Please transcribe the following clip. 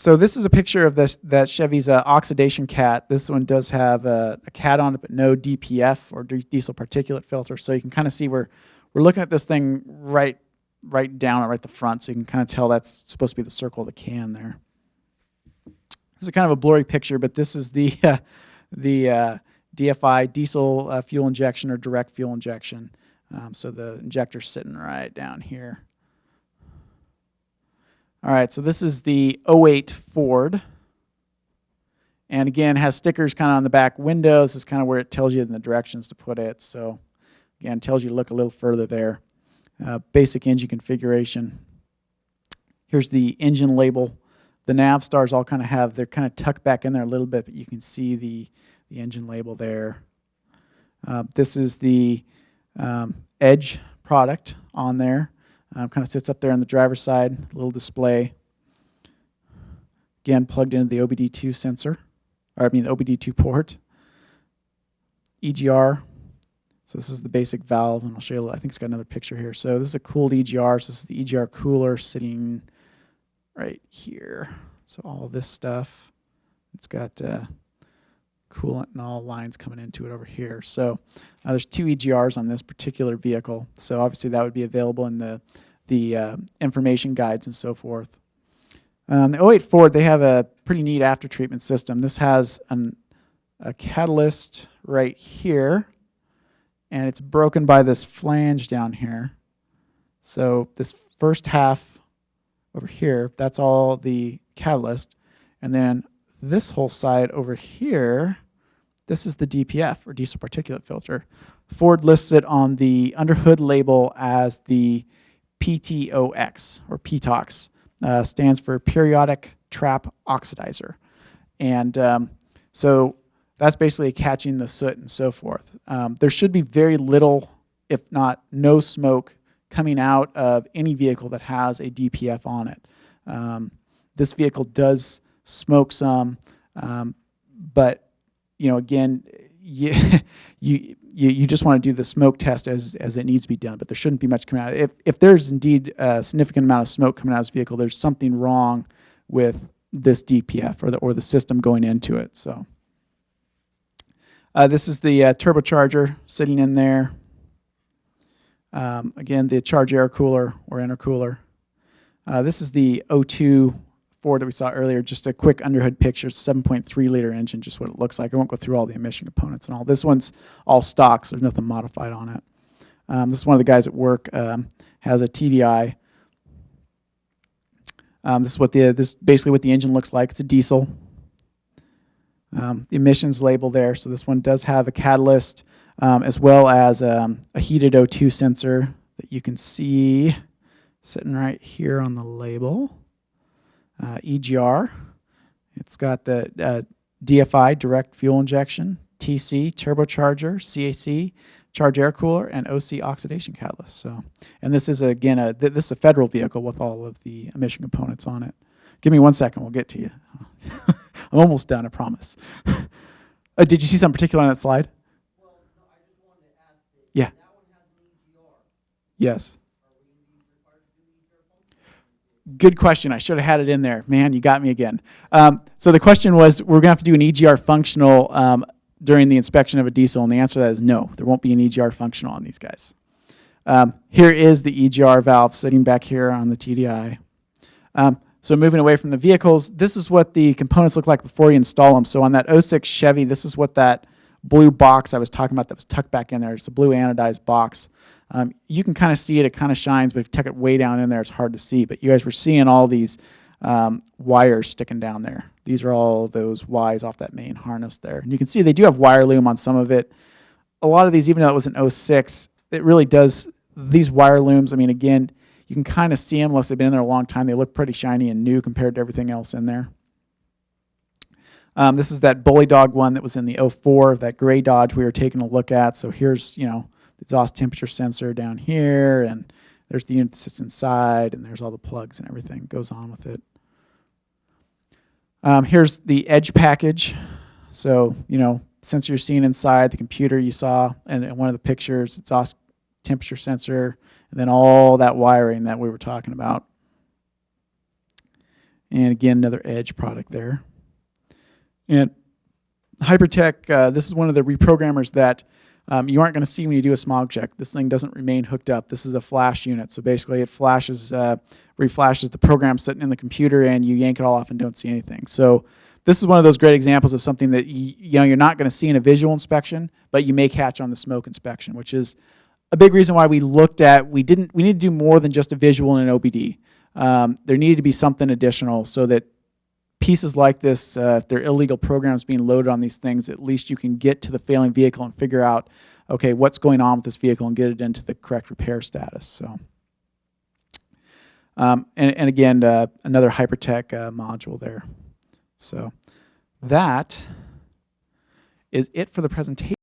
So this is a picture of that Chevy's oxidation cat. This one does have a cat on it, but no DPF or diesel particulate filter. So you can kind of see we're looking at this thing right down right the front, so you can kind of tell that's supposed to be the circle of the can there. This is kind of a blurry picture, but this is the DFI, diesel fuel injection or direct fuel injection. So the injector's sitting right down here. All right, so this is the '08 Ford. And again, has stickers kind of on the back windows. This is kind of where it tells you in the directions to put it. So again, it tells you to look a little further there. Basic engine configuration. Here's the engine label. The nav stars all kind of have, they're kind of tucked back in there a little bit, but you can see the engine label there. This is the Edge product on there. Kind of sits up there on the driver's side, little display. Again, plugged into the OBD2 sensor, or I mean the OBD2 port. EGR. So this is the basic valve, and I'll show you, I think it's got another picture here. So this is a cooled EGR. So this is the EGR cooler sitting right here. So all this stuff, it's got coolant and all lines coming into it over here. So there's 2 EGRs on this particular vehicle. So obviously that would be available in the information guides and so forth. The '08 Ford, they have a pretty neat after treatment system. This has a catalyst right here, and it's broken by this flange down here. So this first half over here, that's all the catalyst. And then this whole side over here, this is the DPF, or diesel particulate filter. Ford lists it on the underhood label as the PTOX, or PTOX. Stands for periodic trap oxidizer. And so that's basically catching the soot and so forth. There should be very little, if not no smoke, coming out of any vehicle that has a DPF on it. This vehicle does smoke some, but again, you just want to do the smoke test as it needs to be done, but there shouldn't be much coming out. If there's indeed a significant amount of smoke coming out of this vehicle, there's something wrong with this DPF or the system going into it. So this is the turbocharger sitting in there. Again, the charge air cooler or intercooler. This is the '02 Ford that we saw earlier, just a quick underhood picture, 7.3 liter engine, just what it looks like. I won't go through all the emission components and all. This one's all stock, so there's nothing modified on it. This is one of the guys at work, has a TDI. This is basically what the engine looks like. It's a diesel. The emissions label there, so this one does have a catalyst as well as a heated O2 sensor that you can see sitting right here on the label. EGR, it's got the DFI, direct fuel injection, TC, turbocharger, CAC, charge air cooler, and OC oxidation catalyst. So, and this is again this is a federal vehicle with all of the emission components on it. Give me 1 second, we'll get to you. I'm almost done, I promise. Did you see something particular on that slide? Well, no, I just wanted to ask. Yeah. That one has an EGR. Yes. Are we required to do EGR function? Good question. I should have had it in there. Man, you got me again. So the question was, we're going to have to do an EGR functional during the inspection of a diesel, and the answer to that is no. There won't be an EGR functional on these guys. Here is the EGR valve sitting back here on the TDI. So moving away from the vehicles, this is what the components look like before you install them. So on that '06 Chevy, this is what that blue box I was talking about that was tucked back in there. It's a blue anodized box. You can kind of see it. It kind of shines, but if you tuck it way down in there, it's hard to see. But you guys were seeing all these wires sticking down there. These are all those Ys off that main harness there. And you can see they do have wire loom on some of it. A lot of these, even though it was an '06, it really does, these wire looms, I mean, again, you can kind of see them unless they've been in there a long time. They look pretty shiny and new compared to everything else in there. This is that Bully Dog one that was in the '04, that gray Dodge we were taking a look at. So here's, the exhaust temperature sensor down here, and there's the unit that sits inside, and there's all the plugs and everything that goes on with it. Here's the Edge package. So, sensor you're seeing inside, the computer you saw, and in one of the pictures, exhaust temperature sensor, and then all that wiring that we were talking about. And again, another Edge product there. And Hypertech, this is one of the reprogrammers that you aren't going to see when you do a smog check. This thing doesn't remain hooked up. This is a flash unit. So basically it flashes, reflashes the program sitting in the computer, and you yank it all off and don't see anything. So this is one of those great examples of something that you're not going to see in a visual inspection, but you may catch on the smoke inspection, which is a big reason why we looked at, we need to do more than just a visual and an OBD. There needed to be something additional so that pieces like this, if they're illegal programs being loaded on these things, at least you can get to the failing vehicle and figure out, okay, what's going on with this vehicle and get it into the correct repair status. So, and again, another Hypertech module there. So that is it for the presentation.